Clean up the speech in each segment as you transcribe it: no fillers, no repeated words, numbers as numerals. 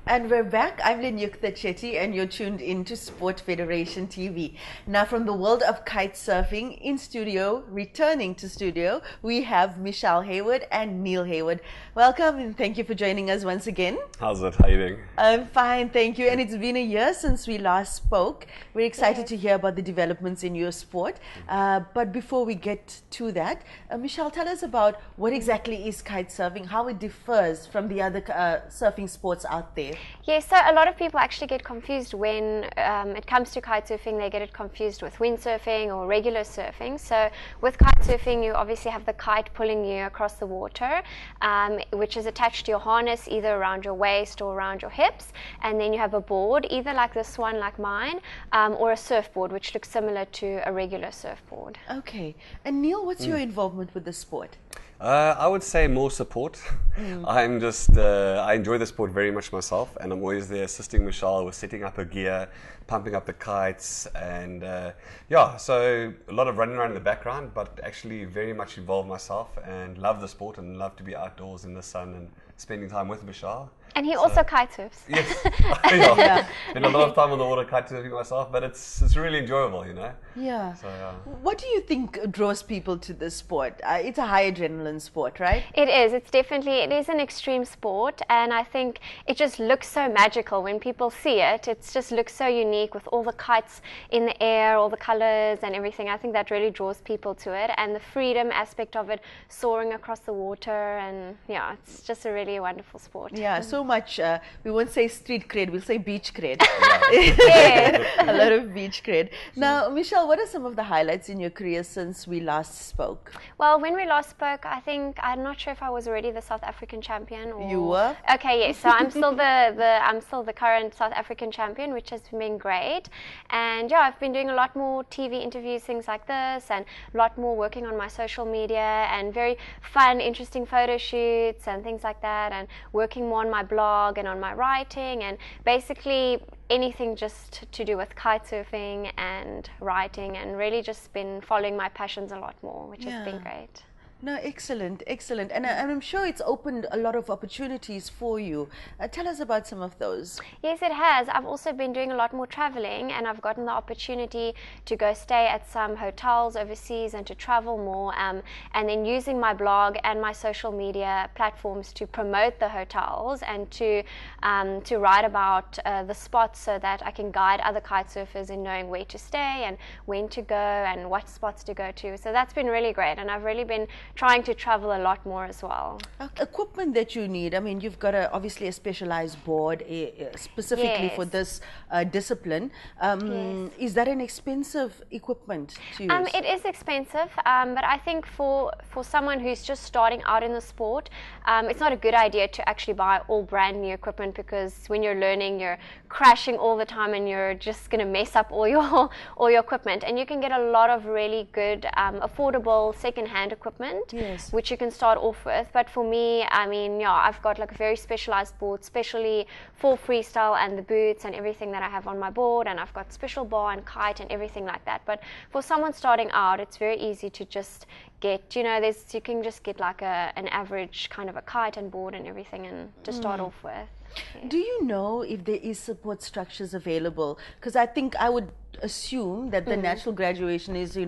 And we're back. I'm Lenyukta Chetty, and you're tuned in to Sport Federation TV. Now, from the world of kite surfing, in studio, returning to studio, we have Michelle Hayward and Neil Hayward. Welcome, and thank you for joining us once again. How's it? How you doing? I'm fine, thank you. And it's been a year since we last spoke. We're excited to hear about the developments in your sport. But before we get to that, Michelle, tell us about what exactly is kite surfing, how it differs from the other surfing sports out there. Yes, so a lot of people actually get confused when it comes to kite surfing. They get it confused with windsurfing or regular surfing. So with kite surfing, you obviously have the kite pulling you across the water, which is attached to your harness either around your waist or around your hips. And then you have a board, either like this one, like mine, or a surfboard, which looks similar to a regular surfboard. Okay. And Neil, what's your involvement with the sport? I would say more support. I'm just, I enjoy the sport very much myself, and I'm always there assisting Michelle with setting up her gear, pumping up the kites, and yeah, so a lot of running around in the background, but actually very much involved myself and love the sport and love to be outdoors in the sun and spending time with Michelle. And he also kite surfs. Yes, yeah. Spend a lot of time on the water kite surfing myself, but it's really enjoyable, you know. Yeah. So, what do you think draws people to this sport? It's a high adrenaline sport, right? It is. It is an extreme sport, and I think it just looks so magical when people see it. It just looks so unique with all the kites in the air, all the colors and everything. I think that really draws people to it, and the freedom aspect of it, soaring across the water, and yeah, it's just a really wonderful sport. Yeah, so much, we won't say street cred, we'll say beach cred. Yes. A lot of beach cred. Now, Michelle, what are some of the highlights in your career since we last spoke? Well, when we last spoke, I'm not sure if I was already the South African champion. Or... You were? Okay, yes. So I'm still I'm still the current South African champion, which has been great. And yeah, I've been doing a lot more TV interviews, things like this, and a lot more working on my social media and very fun, interesting photo shoots and things like that, and working more on my blog and on my writing, and basically anything just to do with kite surfing and writing, and really just been following my passions a lot more, which has been great. No, excellent, excellent. And I'm sure it's opened a lot of opportunities for you. Tell us about some of those. Yes, it has. I've also been doing a lot more traveling, and I've gotten the opportunity to go stay at some hotels overseas and to travel more, and then using my blog and my social media platforms to promote the hotels and to write about the spots so that I can guide other kite surfers in knowing where to stay and when to go and what spots to go to. So that's been really great, and I've really been trying to travel a lot more as well. Equipment that you need, I mean, you've got obviously a specialized board specifically for this discipline. Is that an expensive equipment to use? It is expensive, but I think for someone who's just starting out in the sport, it's not a good idea to actually buy all brand new equipment, because when you're learning, you're crashing all the time and you're just going to mess up all your equipment. And you can get a lot of really good affordable second-hand equipment, which you can start off with. But for me, I mean, yeah, I've got like a very specialized board, specially for freestyle, and the boots and everything that I have on my board, and I've got special bar and kite and everything like that. But for someone starting out, it's very easy to just get, you can just get like an average kind of a kite and board and everything, and to start off with. Yeah. Do you know if there is support structures available? Because I think I would assume that the natural graduation is,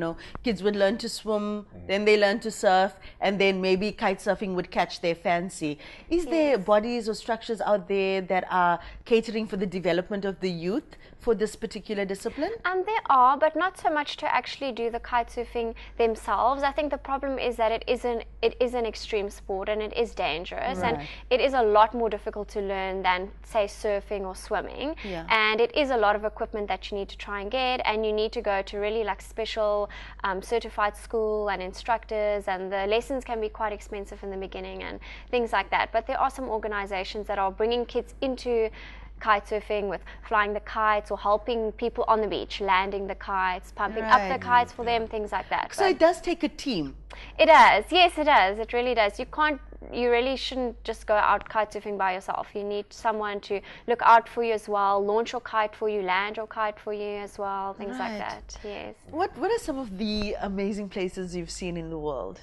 kids would learn to swim, then they learn to surf, and then maybe kite surfing would catch their fancy. Is there bodies or structures out there that are catering for the development of the youth for this particular discipline? There are, but not so much to actually do the kite surfing themselves. I think the problem is that it is an extreme sport, and it is dangerous, and it is a lot more difficult to learn than, say, surfing or swimming. And it is a lot of equipment that you need to try and get, and you need to go to really like special certified school and instructors, and the lessons can be quite expensive in the beginning and things like that. But there are some organizations that are bringing kids into kite surfing with flying the kites or helping people on the beach, landing the kites, pumping up the kites for them, things like that. So it does take a team. It does, yes, it does. It really does. You really shouldn't just go out kite surfing by yourself. You need someone to look out for you as well, launch your kite for you, land your kite for you as well, things like that. Yes. What are some of the amazing places you've seen in the world?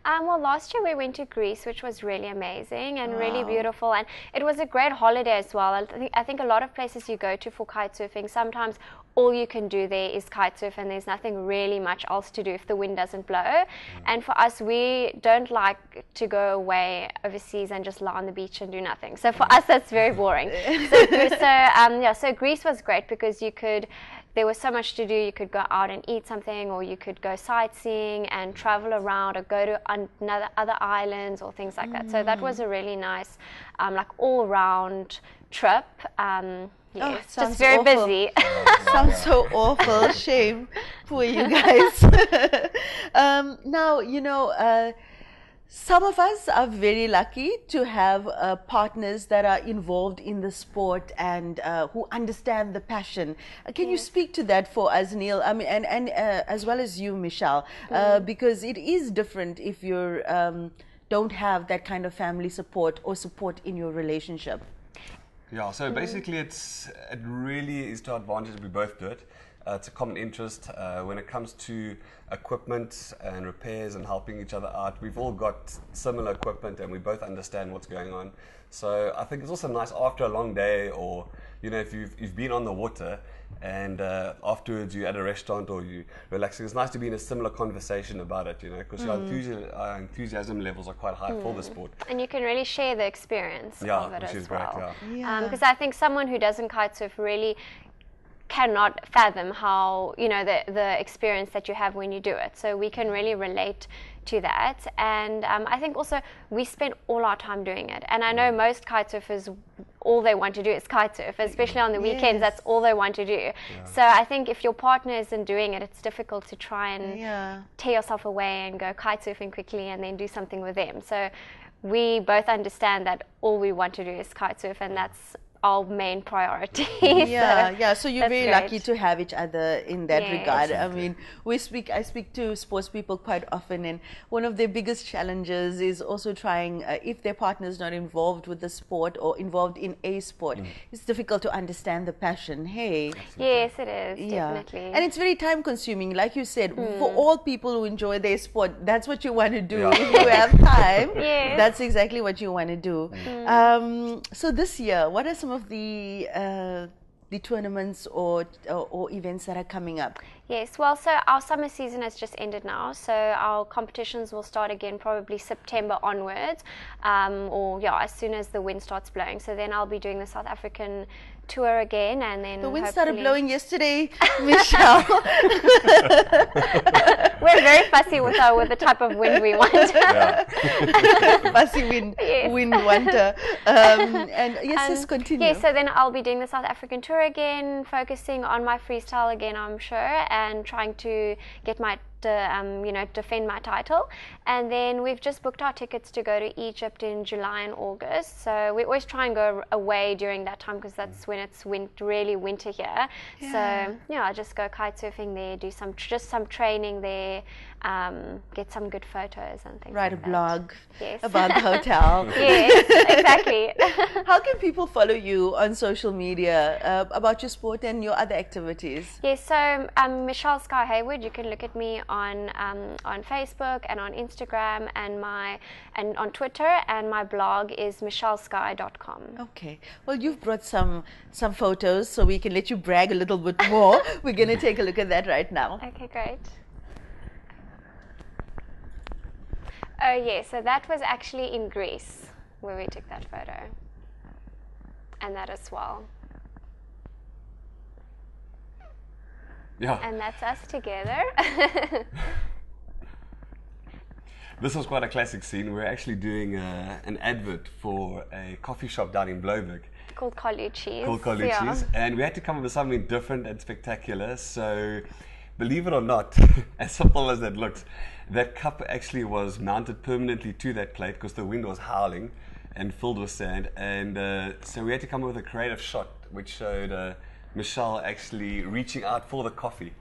Well, last year we went to Greece, which was really amazing and really beautiful, and it was a great holiday as well. I think a lot of places you go to for kite surfing, sometimes all you can do there is kite surf, and there's nothing really much else to do if the wind doesn't blow. And for us, we don't like to go away overseas and just lie on the beach and do nothing. So for us, that's very boring. So Greece was great because there was so much to do. You could go out and eat something, or you could go sightseeing and travel around, or go to other islands or things like that. So that was a really nice, like all-round trip. Yes, just very awful. busy. Sounds so awful. Shame for you guys. Now, some of us are very lucky to have partners that are involved in the sport and who understand the passion. Can you speak to that for us, Neil? I mean, and as well as you, Michelle, because it is different if you don't have that kind of family support or support in your relationship. Yeah, so basically it really is to our advantage we both do it. It's a common interest. When it comes to equipment and repairs and helping each other out, we've all got similar equipment and we both understand what's going on. So I think it's also nice after a long day, or if you've been on the water and afterwards you're at a restaurant or you're relaxing, it's nice to be in a similar conversation about it, because our enthusiasm levels are quite high for the sport. And you can really share the experience of it which as is well. Great, Because I think someone who doesn't kite surf really cannot fathom how the experience that you have when you do it. So we can really relate to that, and I think also we spend all our time doing it, and I know most kite surfers, all they want to do is kite surf, especially on the weekends. That's all they want to do. So I think if your partner isn't doing it, it's difficult to try and tear yourself away and go kite surfing quickly and then do something with them. So we both understand that all we want to do is kite surf, and that's our main priority. So you're very great. lucky to have each other in that regard. Absolutely. I mean, I speak to sports people quite often, and one of their biggest challenges is also trying, if their partner is not involved with the sport or involved in a sport, it's difficult to understand the passion. Hey. Yes, it is, definitely. And it's very time consuming, like you said, for all people who enjoy their sport, that's what you want to do. If you have time, that's exactly what you want to do. So this year, what are some of the tournaments or events that are coming up? Yes, well, so our summer season has just ended now, so our competitions will start again probably September onwards, as soon as the wind starts blowing. So then I'll be doing the South African tour again, and then the wind started blowing yesterday, Michelle. We're very fussy with the type of wind we want. Fussy wind wanter. And yes, continue. Yes, so then I'll be doing the South African tour again, focusing on my freestyle again, I'm sure, and trying to get my defend my title. And then we've just booked our tickets to go to Egypt in July and August. So we always try and go away during that time because that's when it's really winter here. So I just go kite surfing there, do some training there, get some good photos and things. Write like a blog Yes. about the hotel. Yes, exactly. How can people follow you on social media about your sport and your other activities? Yes, so Michelle Sky Hayward. You can look at me on Facebook and on Instagram and on Twitter, and my blog is michellesky.com. Okay. Well, you've brought some photos, so we can let you brag a little bit more. We're going to take a look at that right now. Okay, great. Oh, yeah, so that was actually in Greece where we took that photo. And that as well. Yeah. And that's us together. This was quite a classic scene. We're actually doing an advert for a coffee shop down in Bloemberg. Called Colucci's. And we had to come up with something different and spectacular. So, believe it or not, as simple as that looks, that cup actually was mounted permanently to that plate because the wind was howling and filled with sand. And so we had to come up with a creative shot which showed Michelle actually reaching out for the coffee.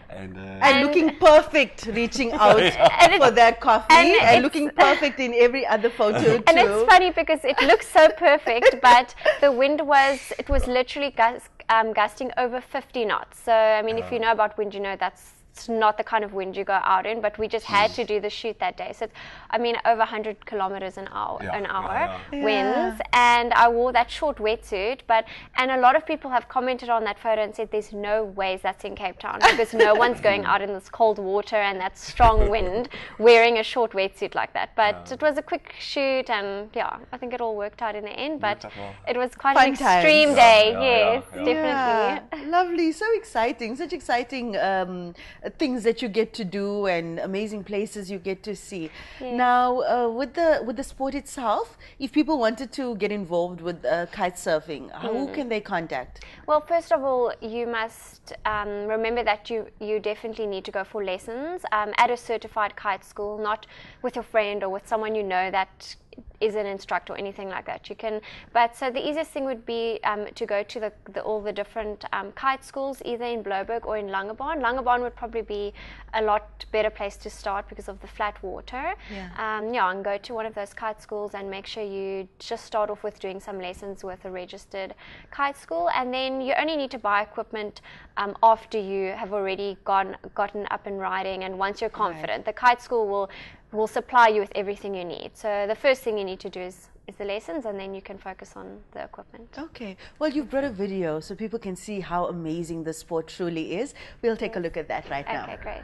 And looking perfect reaching out for that coffee, and looking perfect in every other photo too. And it's funny because it looks so perfect, but the wind was literally gusting over 50 knots. So I mean, if you know about wind, you know that's it's not the kind of wind you go out in, but we just had to do the shoot that day. So it's, I mean, over 100 kilometers an hour, winds, and I wore that short wetsuit. And a lot of people have commented on that photo and said there's no ways that's in Cape Town, because no one's going out in this cold water and that strong wind wearing a short wetsuit like that. But it was a quick shoot, and I think it all worked out in the end. But it was quite an extreme day. Yes, definitely. Lovely, so exciting, such exciting things that you get to do and amazing places you get to see. Now, with the sport itself, if people wanted to get involved with kite surfing, who can they contact? Well, first of all, you must remember that you definitely need to go for lessons at a certified kite school, not with your friend or with someone you know that is an instructor or anything like that. You can, but so the easiest thing would be to go to all the different kite schools, either in Bloberg or in Langebaan. Langebaan would probably be a lot better place to start because of the flat water. And go to one of those kite schools and make sure you just start off with doing some lessons with a registered kite school, and then you only need to buy equipment after you have already gotten up and riding, and once you're confident, the kite school will supply you with everything you need. So the first thing you need to do is the lessons, and then you can focus on the equipment. Okay. Well, you've brought a video so people can see how amazing the sport truly is. We'll take a look at that right now. Okay, great.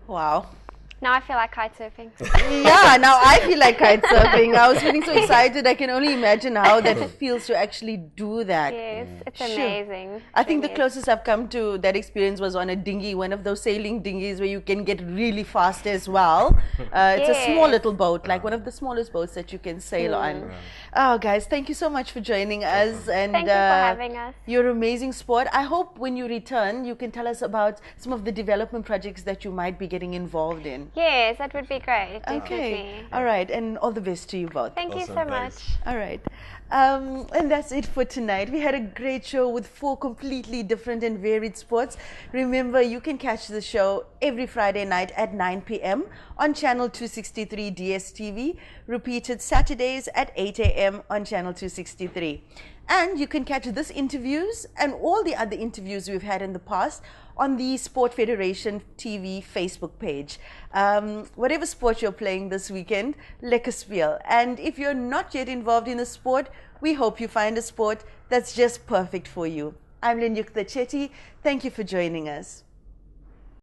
Wow. Now I feel like kite surfing. Yeah, now I feel like kite surfing. I was feeling so excited. I can only imagine how that feels to actually do that. Yes, it's amazing. I think the closest I've come to that experience was on a dinghy, one of those sailing dinghies where you can get really fast as well. It's a small little boat, like one of the smallest boats that you can sail on. Oh, guys, thank you so much for joining us. And thank you for having us. You're an amazing sport. I hope when you return, you can tell us about some of the development projects that you might be getting involved in. Yes, that would be great. Okay. Definitely. All right. And all the best to you both. Thank you so much. All right. And that's it for tonight. We had a great show with 4 completely different and varied sports. Remember, you can catch the show every Friday night at 9 p.m. on channel 263 DSTV, repeated Saturdays at 8 a.m. on channel 263. And you can catch this interviews and all the other interviews we've had in the past on the Sport Federation TV Facebook page. Whatever sport you're playing this weekend, lekker speel. And if you're not yet involved in a sport, we hope you find a sport that's just perfect for you. I'm Lindyuk the Chetty. Thank you for joining us.